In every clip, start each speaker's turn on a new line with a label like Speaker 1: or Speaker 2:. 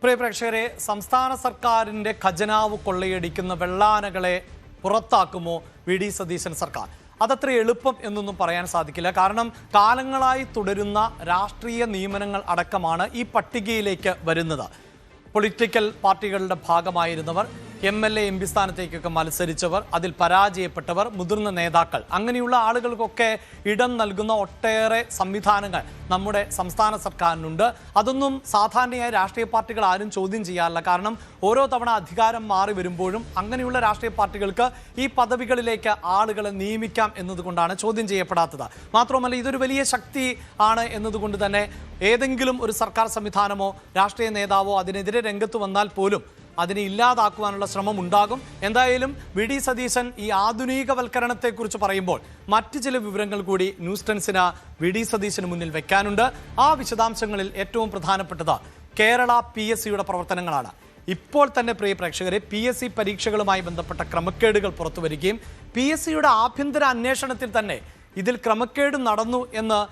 Speaker 1: പ്രിയ പ്രേക്ഷകരെ, സംസ്ഥാന സർക്കാരിന്റെ ഖജനാവ് കൊള്ളയടിക്കുന്ന വെള്ളാനകളെ പുറത്താക്കുമോ വി.ഡി. സതീശൻ സർക്കാർ? അതത്ര എളുപ്പം എന്നൊന്നും പറയാൻ സാധിക്കില്ല. കാരണം കാലങ്ങളായി തുടരുന്ന രാഷ്ട്രീയ നിയമനങ്ങൾ അടക്കമാണ് ഈ പട്ടികയിലേക്ക് വരുന്നത്. പൊളിറ്റിക്കൽ പാർട്ടികളുടെ ഭാഗമായിരുന്നവർ, MLA MP സ്ഥാനത്തേക്കൊക്കെ മത്സരിച്ചവർ, അതിൽ പരാജയപ്പെട്ടവർ, മുതിർന്ന നേതാക്കൾ, അങ്ങനെയുള്ള ആളുകൾക്കൊക്കെ ഇടം നൽകുന്ന ഒട്ടേറെ സംവിധാനങ്ങൾ നമ്മുടെ സംസ്ഥാന സർക്കാരിനുണ്ട്. അതൊന്നും സാധാരണയായി രാഷ്ട്രീയ പാർട്ടികൾ ആരും ചോദ്യം ചെയ്യാറില്ല. കാരണം ഓരോ തവണ അധികാരം മാറി വരുമ്പോഴും അങ്ങനെയുള്ള രാഷ്ട്രീയ പാർട്ടികൾക്ക് ഈ പദവികളിലേക്ക് ആളുകളെ നിയമിക്കാം എന്നതുകൊണ്ടാണ് ചോദ്യം ചെയ്യപ്പെടാത്തത്. മാത്രമല്ല, ഇതൊരു വലിയ ശക്തി ആണ് എന്നതുകൊണ്ട് തന്നെ ഏതെങ്കിലും ഒരു സർക്കാർ സംവിധാനമോ രാഷ്ട്രീയ നേതാവോ അതിനെതിരെ രംഗത്ത് വന്നാൽ പോലും അതിനെ ഇല്ലാതാക്കുവാനുള്ള ശ്രമം ഉണ്ടാകും. എന്തായാലും വി.ഡി. സതീശൻ ഈ ആധുനികവൽക്കരണത്തെക്കുറിച്ച് പറയുമ്പോൾ മറ്റ് ചില വിവരങ്ങൾ കൂടി ന്യൂസ് ടെൻസിന് വി.ഡി. സതീശന് മുന്നിൽ വെക്കാനുണ്ട്. ആ വിശദാംശങ്ങളിൽ ഏറ്റവും പ്രധാനപ്പെട്ടത് കേരള PSCയുടെ പ്രവർത്തനങ്ങളാണ്. ഇപ്പോൾ തന്നെ പ്രിയ പ്രേക്ഷകരെ, PSC പരീക്ഷകളുമായി ബന്ധപ്പെട്ട ക്രമക്കേടുകൾ പുറത്തുവരികയും PSCയുടെ ആഭ്യന്തര അന്വേഷണത്തിൽ തന്നെ ഇതിൽ ക്രമക്കേട് നടന്നു എന്ന്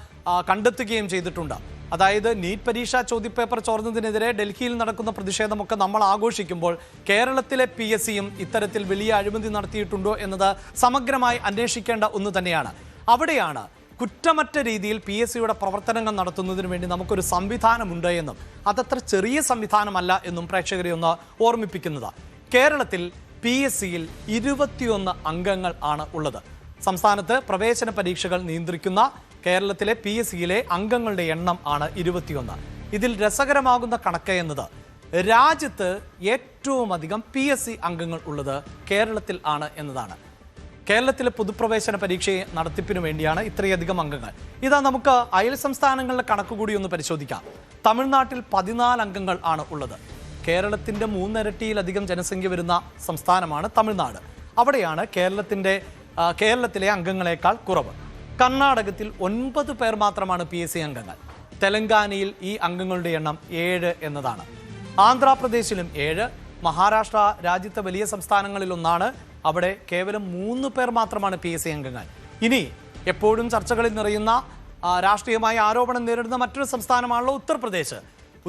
Speaker 1: കണ്ടെത്തുകയും ചെയ്തിട്ടുണ്ട്. അതായത് നീറ്റ് പരീക്ഷാ ചോദ്യപേപ്പർ ചോർന്നതിനെതിരെ ഡൽഹിയിൽ നടക്കുന്ന പ്രതിഷേധമൊക്കെ നമ്മൾ ആഘോഷിക്കുമ്പോൾ കേരളത്തിലെ PSCയും ഇത്തരത്തിൽ വലിയ അഴിമതി നടത്തിയിട്ടുണ്ടോ എന്നത് സമഗ്രമായി അന്വേഷിക്കേണ്ട ഒന്ന് തന്നെയാണ്. അവിടെയാണ് കുറ്റമറ്റ രീതിയിൽ PSCയുടെ പ്രവർത്തനങ്ങൾ നടത്തുന്നതിന് വേണ്ടി നമുക്കൊരു സംവിധാനമുണ്ട് എന്നും അതത്ര ചെറിയ സംവിധാനമല്ല എന്നും പ്രേക്ഷകരെ ഒന്ന് ഓർമ്മിപ്പിക്കുന്നത്. കേരളത്തിൽ PSCയിൽ 21 അംഗങ്ങൾ ആണ് ഉള്ളത്. സംസ്ഥാനത്ത് പ്രവേശന പരീക്ഷകൾ നിയന്ത്രിക്കുന്ന കേരളത്തിലെ PSCയിലെ അംഗങ്ങളുടെ എണ്ണം ആണ് 21. ഇതിൽ രസകരമാകുന്ന കണക്ക് എന്നത് രാജ്യത്ത് ഏറ്റവും അധികം PSC അംഗങ്ങൾ ഉള്ളത് കേരളത്തിൽ ആണ് എന്നതാണ്. കേരളത്തിലെ പൊതുപ്രവേശന പരീക്ഷയെ നടത്തിപ്പിന് വേണ്ടിയാണ് ഇത്രയധികം അംഗങ്ങൾ. ഇതാ നമുക്ക് അയൽ സംസ്ഥാനങ്ങളിലെ കണക്ക് കൂടി ഒന്ന് പരിശോധിക്കാം. തമിഴ്നാട്ടിൽ 14 അംഗങ്ങൾ ആണ് ഉള്ളത്. കേരളത്തിൻ്റെ 3 ഇരട്ടിയിലധികം ജനസംഖ്യ വരുന്ന സംസ്ഥാനമാണ് തമിഴ്നാട്. അവിടെയാണ് കേരളത്തിലെ അംഗങ്ങളെക്കാൾ കുറവ്. കർണാടകത്തിൽ 9 പേർ മാത്രമാണ് PSC അംഗങ്ങൾ. തെലങ്കാനയിൽ ഈ അംഗങ്ങളുടെ എണ്ണം 7 എന്നതാണ്. ആന്ധ്രാപ്രദേശിലും 7. മഹാരാഷ്ട്ര രാജ്യത്തെ വലിയ സംസ്ഥാനങ്ങളിൽ ഒന്നാണ്. അവിടെ കേവലം 3 പേർ മാത്രമാണ് PSC അംഗങ്ങൾ. ഇനി എപ്പോഴും ചർച്ചകളിൽ നിറയുന്ന രാഷ്ട്രീയമായ ആരോപണം നേരിടുന്ന മറ്റൊരു സംസ്ഥാനമാണല്ലോ ഉത്തർപ്രദേശ്.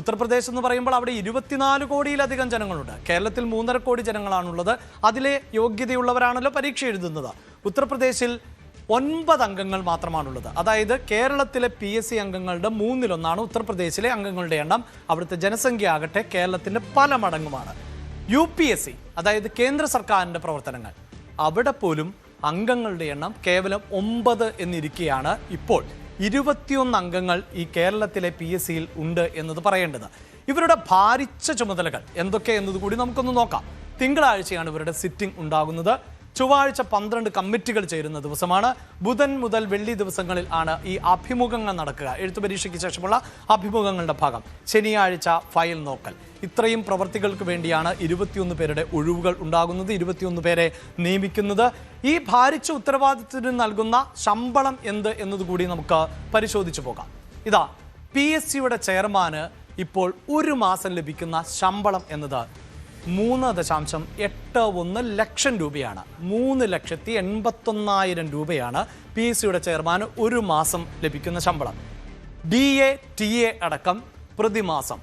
Speaker 1: ഉത്തർപ്രദേശ് എന്ന് പറയുമ്പോൾ അവിടെ 24 കോടിയിലധികം ജനങ്ങളുണ്ട്. കേരളത്തിൽ 3.5 കോടി ജനങ്ങളാണുള്ളത്. അതിലെ യോഗ്യതയുള്ളവരാണല്ലോ പരീക്ഷ എഴുതുന്നത്. ഉത്തർപ്രദേശിൽ 9 അംഗങ്ങൾ മാത്രമാണുള്ളത്. അതായത് കേരളത്തിലെ PSC അംഗങ്ങളുടെ 1/3 ഉത്തർപ്രദേശിലെ അംഗങ്ങളുടെ എണ്ണം. അവിടുത്തെ ജനസംഖ്യ ആകട്ടെ കേരളത്തിൻ്റെ പല മടങ്ങുമാണ്. UPSC, അതായത് കേന്ദ്ര സർക്കാരിൻ്റെ പ്രവർത്തനങ്ങൾ, അവിടെ പോലും അംഗങ്ങളുടെ എണ്ണം കേവലം 9 എന്നിരിക്കെയാണ് ഇപ്പോൾ 21 അംഗങ്ങൾ ഈ കേരളത്തിലെ PSCയിൽ ഉണ്ട് എന്നത് പറയേണ്ടത്. ഇവരുടെ ഭാരിച്ച ചുമതലകൾ എന്തൊക്കെ എന്നത് കൂടി നമുക്കൊന്ന് നോക്കാം. തിങ്കളാഴ്ചയാണ് ഇവരുടെ സിറ്റിംഗ് ഉണ്ടാകുന്നത്. ചൊവ്വാഴ്ച 12 കമ്മിറ്റികൾ ചേരുന്ന ദിവസമാണ്. ബുധൻ മുതൽ വെള്ളി ദിവസങ്ങളിൽ ആണ് ഈ അഭിമുഖങ്ങൾ നടക്കുക. എഴുത്തു പരീക്ഷയ്ക്ക് ശേഷമുള്ള അഭിമുഖങ്ങളുടെ ഭാഗം. ശനിയാഴ്ച ഫയൽ നോക്കൽ. ഇത്രയും പ്രവൃത്തികൾക്ക് വേണ്ടിയാണ് 21 പേരുടെ ഒഴിവുകൾ ഉണ്ടാകുന്നത്, 21 പേരെ നിയമിക്കുന്നത്. ഈ ഭാരിച്ച ഉത്തരവാദിത്തത്തിന് നൽകുന്ന ശമ്പളം എന്ത് എന്നതുകൂടി നമുക്ക് പരിശോധിച്ചു പോകാം. ഇതാ, PSCയുടെ ചെയർമാന് ഇപ്പോൾ ഒരു മാസം ലഭിക്കുന്ന ശമ്പളം എന്നത് 3.81 ലക്ഷം രൂപയാണ്. 3,81,000 രൂപയാണ് PSCയുടെ ചെയർമാന് ഒരു മാസം ലഭിക്കുന്ന ശമ്പളം. DA, TA അടക്കം പ്രതിമാസം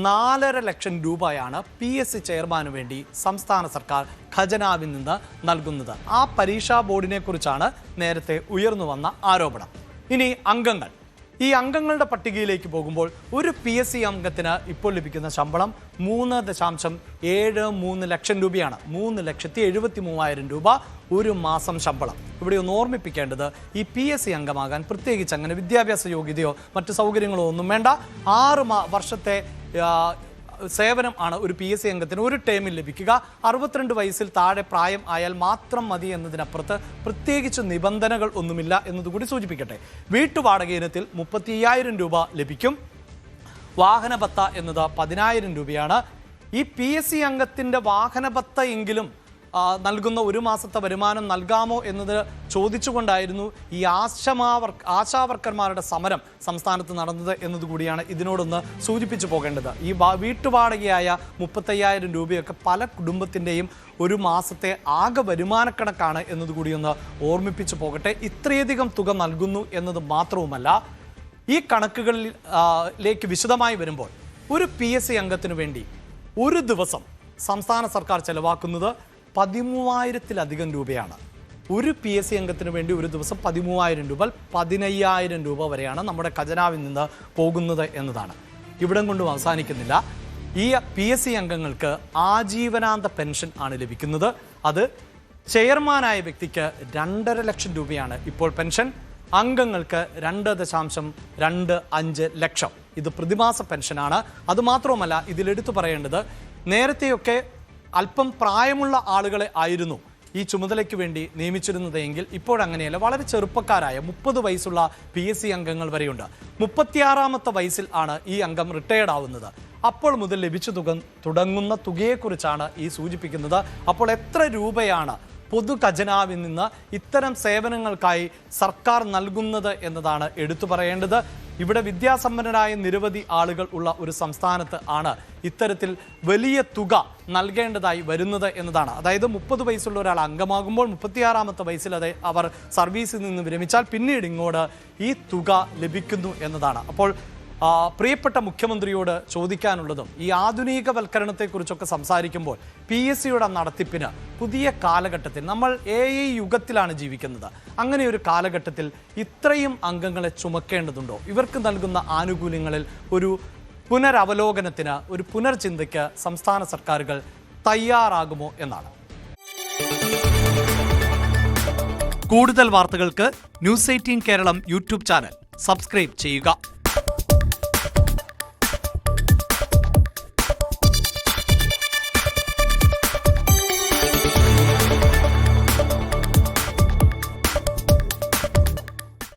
Speaker 1: 4.5 ലക്ഷം രൂപയാണ് PSC ചെയർമാന് വേണ്ടി സംസ്ഥാന സർക്കാർ ഖജനാവിൽ നിന്ന് നൽകുന്നത്. ആ പരീക്ഷാ ബോർഡിനെ കുറിച്ചാണ് നേരത്തെ ഉയർന്നു വന്ന ആരോപണം. ഇനി അംഗങ്ങൾ. ഈ അംഗങ്ങളുടെ പട്ടികയിലേക്ക് പോകുമ്പോൾ ഒരു PSC അംഗത്തിന് ഇപ്പോൾ ലഭിക്കുന്ന ശമ്പളം 3.73 ലക്ഷം രൂപയാണ്. 3,73,000 രൂപ ഒരു മാസം ശമ്പളം. ഇവിടെ ഒന്ന് ഓർമ്മിപ്പിക്കേണ്ടത്, ഈ PSC അംഗമാകാൻ പ്രത്യേകിച്ച് അങ്ങനെ വിദ്യാഭ്യാസ യോഗ്യതയോ മറ്റു സൗകര്യങ്ങളോ ഒന്നും വേണ്ട. 6 വർഷത്തെ സേവനം ആണ് ഒരു PSC അംഗത്തിന് ഒരു ടേമിൽ ലഭിക്കുക. 62 വയസ്സിൽ താഴെ പ്രായം ആയാൽ മാത്രം മതി എന്നതിനപ്പുറത്ത് പ്രത്യേകിച്ച് നിബന്ധനകൾ ഒന്നുമില്ല എന്നതുകൂടി സൂചിപ്പിക്കട്ടെ. വീട്ടുവാടക ഇനത്തിൽ 35,000 രൂപ ലഭിക്കും. വാഹന ഭത്ത എന്നത് 10,000 രൂപയാണ്. ഈ PSC അംഗത്തിൻ്റെ വാഹന ഭത്ത എങ്കിലും നൽകുന്ന ഒരു മാസത്തെ വരുമാനം നൽകാമോ എന്നത് ചോദിച്ചുകൊണ്ടായിരുന്നു ഈ ആശാവർക്കർമാരുടെ സമരം സംസ്ഥാനത്ത് നടന്നത് എന്നതുകൂടിയാണ് ഇതിനോടൊന്ന് സൂചിപ്പിച്ചു പോകേണ്ടത്. ഈ വീട്ടുവാടകയായ 35,000 രൂപയൊക്കെ പല കുടുംബത്തിൻ്റെയും ഒരു മാസത്തെ ആകെ വരുമാനക്കണക്കാണ് എന്നതുകൂടി ഒന്ന് ഓർമ്മിപ്പിച്ചു പോകട്ടെ. ഇത്രയധികം തുക നൽകുന്നു എന്നത് മാത്രവുമല്ല, ഈ കണക്കുകളിലേക്ക് വിശദമായി വരുമ്പോൾ ഒരു PSC അംഗത്തിനു വേണ്ടി ഒരു ദിവസം സംസ്ഥാന സർക്കാർ ചെലവാക്കുന്നത് 13,000-ലധികം രൂപയാണ്. ഒരു PSC അംഗത്തിന് വേണ്ടി ഒരു ദിവസം 13,000 രൂപ 15,000 രൂപ വരെയാണ് നമ്മുടെ ഖജനാവിൽ നിന്ന് പോകുന്നത് എന്നതാണ്. ഇവിടം കൊണ്ടും അവസാനിക്കുന്നില്ല. ഈ PSC അംഗങ്ങൾക്ക് ആജീവനാന്ത പെൻഷൻ ആണ് ലഭിക്കുന്നത്. അത് ചെയർമാനായ വ്യക്തിക്ക് 2.5 ലക്ഷം രൂപയാണ് ഇപ്പോൾ പെൻഷൻ. അംഗങ്ങൾക്ക് 2.25 ലക്ഷം. ഇത് പ്രതിമാസ പെൻഷനാണ്. അതുമാത്രവുമല്ല, ഇതിലെടുത്തു പറയേണ്ടത്, നേരത്തെയൊക്കെ അല്പം പ്രായമുള്ള ആളുകളെ ആയിരുന്നു ഈ ചുമതലയ്ക്ക് വേണ്ടി നിയമിച്ചിരുന്നത് എങ്കിൽ ഇപ്പോഴങ്ങനെയല്ല. വളരെ ചെറുപ്പക്കാരായ 30 വയസ്സുള്ള PSC അംഗങ്ങൾ വരെയുണ്ട്. 36ാമത്തെ വയസ്സിൽ ആണ് ഈ അംഗം റിട്ടയർഡ് ആവുന്നത്. അപ്പോൾ മുതൽ ലഭിച്ചു തുടങ്ങുന്ന തുകയെക്കുറിച്ചാണ് ഈ സൂചിപ്പിക്കുന്നത്. അപ്പോൾ എത്ര രൂപയാണ് പൊതു ഖജനാവിൽ നിന്ന് ഇത്തരം സേവനങ്ങൾക്കായി സർക്കാർ നൽകുന്നത് എന്നതാണ് എടുത്തു പറയേണ്ടത്. ഇവിടെ വിദ്യാസമ്പന്നരായ നിരവധി ആളുകൾ ഉള്ള ഒരു സംസ്ഥാനത്ത് ആണ് ഇത്തരത്തിൽ വലിയ തുക നൽകേണ്ടതായി വരുന്നത് എന്നതാണ്. അതായത് 30 വയസ്സുള്ള ഒരാൾ അംഗമാകുമ്പോൾ 36ാമത്തെ വയസ്സിൽ അവർ സർവീസിൽ നിന്ന് വിരമിച്ചാൽ പിന്നീട് ഇങ്ങോട്ട് ഈ തുക ലഭിക്കുന്നു എന്നതാണ്. അപ്പോൾ പ്രിയപ്പെട്ട മുഖ്യമന്ത്രിയോട് ചോദിക്കാനുള്ളതും, ഈ ആധുനികവൽക്കരണത്തെക്കുറിച്ചൊക്കെ സംസാരിക്കുമ്പോൾ PSCയുടെ നടത്തിപ്പിന് പുതിയ കാലഘട്ടത്തിൽ നമ്മൾ AI യുഗത്തിലാണ് ജീവിക്കുന്നത്. അങ്ങനെ ഒരു കാലഘട്ടത്തിൽ ഇത്രയും അംഗങ്ങളെ ചുമക്കേണ്ടതുണ്ടോ? ഇവർക്ക് നൽകുന്ന ആനുകൂല്യങ്ങളിൽ ഒരു പുനരവലോകനത്തിന്, ഒരു പുനർചിന്തയ്ക്ക് സംസ്ഥാന സർക്കാരുകൾ തയ്യാറാകുമോ എന്നാണ്. കൂടുതൽ വാർത്തകൾക്ക് News 18 Keralam YouTube channel subscribe ചെയ്യുക.